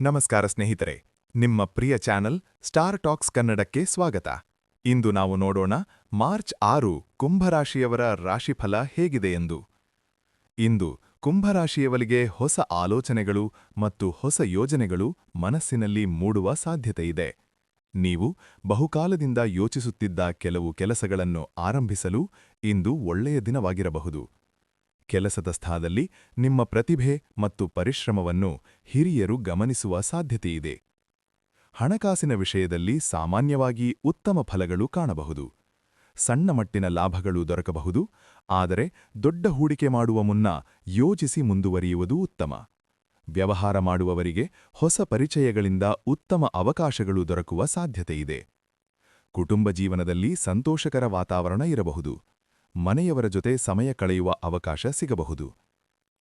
ನಮಸ್ಕಾರ ಸ್ನೇಹಿತರೆ, ನಿಮ್ಮ ಪ್ರಿಯ ಚಾನಲ್ ಸ್ಟಾರ್ ಟಾಕ್ಸ್ ಕನ್ನಡಕ್ಕೆ ಸ್ವಾಗತ. ಇಂದು ನಾವು ನೋಡೋಣ ಮಾರ್ಚ್ 6 ಕುಂಭರಾಶಿಯವರ ರಾಶಿಫಲ ಹೇಗಿದೆ ಎಂದು. ಇಂದು ಕುಂಭರಾಶಿಯವರಿಗೆ ಹೊಸ ಆಲೋಚನೆಗಳು ಮತ್ತು ಹೊಸ ಯೋಜನೆಗಳು ಮನಸ್ಸಿನಲ್ಲಿ ಮೂಡುವ ಸಾಧ್ಯತೆಯಿದೆ. ನೀವು ಬಹುಕಾಲದಿಂದ ಯೋಚಿಸುತ್ತಿದ್ದ ಕೆಲವು ಕೆಲಸಗಳನ್ನು ಆರಂಭಿಸಲು ಇಂದು ಒಳ್ಳೆಯ ದಿನವಾಗಿರಬಹುದು. ಕೆಲಸದ ಸ್ಥಳದಲ್ಲಿ ನಿಮ್ಮ ಪ್ರತಿಭೆ ಮತ್ತು ಪರಿಶ್ರಮವನ್ನು ಹಿರಿಯರು ಗಮನಿಸುವ ಸಾಧ್ಯತೆಯಿದೆ. ಹಣಕಾಸಿನ ವಿಷಯದಲ್ಲಿ ಸಾಮಾನ್ಯವಾಗಿ ಉತ್ತಮ ಫಲಗಳು ಕಾಣಬಹುದು. ಸಣ್ಣ ಮಟ್ಟಿನ ಲಾಭಗಳು ದೊರಕಬಹುದು, ಆದರೆ ದೊಡ್ಡ ಹೂಡಿಕೆ ಮಾಡುವ ಮುನ್ನ ಯೋಚಿಸಿ ಮುಂದುವರಿಯುವುದು ಉತ್ತಮ. ವ್ಯವಹಾರ ಮಾಡುವವರಿಗೆ ಹೊಸ ಪರಿಚಯಗಳಿಂದ ಉತ್ತಮ ಅವಕಾಶಗಳು ದೊರಕುವ ಸಾಧ್ಯತೆಯಿದೆ. ಕುಟುಂಬ ಜೀವನದಲ್ಲಿ ಸಂತೋಷಕರ ವಾತಾವರಣ ಇರಬಹುದು. ಮನೆಯವರ ಜೊತೆ ಸಮಯ ಕಳೆಯುವ ಅವಕಾಶ ಸಿಗಬಹುದು.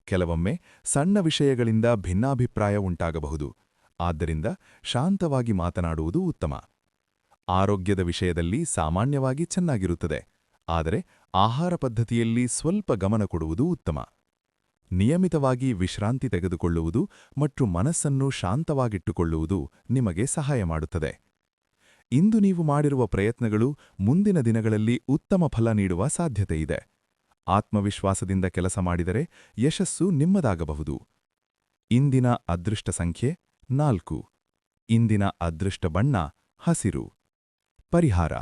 ಕೆಲವೊಮ್ಮೆ ಸಣ್ಣ ವಿಷಯಗಳಿಂದ ಭಿನ್ನಾಭಿಪ್ರಾಯ ಉಂಟಾಗಬಹುದು, ಆದ್ದರಿಂದ ಶಾಂತವಾಗಿ ಮಾತನಾಡುವುದು ಉತ್ತಮ. ಆರೋಗ್ಯದ ವಿಷಯದಲ್ಲಿ ಸಾಮಾನ್ಯವಾಗಿ ಚೆನ್ನಾಗಿರುತ್ತದೆ, ಆದರೆ ಆಹಾರ ಪದ್ಧತಿಯಲ್ಲಿ ಸ್ವಲ್ಪ ಗಮನ ಕೊಡುವುದು ಉತ್ತಮ. ನಿಯಮಿತವಾಗಿ ವಿಶ್ರಾಂತಿ ತೆಗೆದುಕೊಳ್ಳುವುದು ಮತ್ತು ಮನಸ್ಸನ್ನು ಶಾಂತವಾಗಿಟ್ಟುಕೊಳ್ಳುವುದು ನಿಮಗೆ ಸಹಾಯ ಮಾಡುತ್ತದೆ. ಇಂದು ನೀವು ಮಾಡಿರುವ ಪ್ರಯತ್ನಗಳು ಮುಂದಿನ ದಿನಗಳಲ್ಲಿ ಉತ್ತಮ ಫಲ ನೀಡುವ ಸಾಧ್ಯತೆಯಿದೆ. ಆತ್ಮವಿಶ್ವಾಸದಿಂದ ಕೆಲಸ ಮಾಡಿದರೆ ಯಶಸ್ಸು ನಿಮ್ಮದಾಗಬಹುದು. ಇಂದಿನ ಅದೃಷ್ಟ ಸಂಖ್ಯೆ 4. ಇಂದಿನ ಅದೃಷ್ಟ ಬಣ್ಣ ಹಸಿರು. ಪರಿಹಾರ: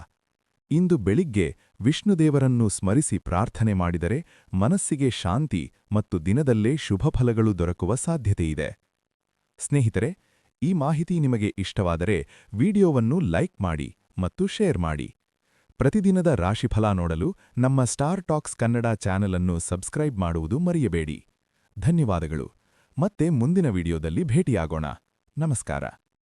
ಇಂದು ಬೆಳಿಗ್ಗೆ ವಿಷ್ಣುದೇವರನ್ನು ಸ್ಮರಿಸಿ ಪ್ರಾರ್ಥನೆ ಮಾಡಿದರೆ ಮನಸ್ಸಿಗೆ ಶಾಂತಿ ಮತ್ತು ದಿನದಲ್ಲೇ ಶುಭ ಫಲಗಳು ದೊರಕುವ ಸಾಧ್ಯತೆಯಿದೆ. ಸ್ನೇಹಿತರೆ, ಈ ಮಾಹಿತಿ ನಿಮಗೆ ಇಷ್ಟವಾದರೆ ವಿಡಿಯೋವನ್ನು ಲೈಕ್ ಮಾಡಿ ಮತ್ತು ಶೇರ್ ಮಾಡಿ. ಪ್ರತಿದಿನದ ರಾಶಿಫಲ ನೋಡಲು ನಮ್ಮ ಸ್ಟಾರ್ ಟಾಕ್ಸ್ ಕನ್ನಡ ಚಾನೆಲ್ ಅನ್ನು ಸಬ್ಸ್ಕ್ರೈಬ್ ಮಾಡುವುದು ಮರೆಯಬೇಡಿ. ಧನ್ಯವಾದಗಳು. ಮತ್ತೆ ಮುಂದಿನ ವಿಡಿಯೋದಲ್ಲಿ ಭೇಟಿಯಾಗೋಣ. ನಮಸ್ಕಾರ.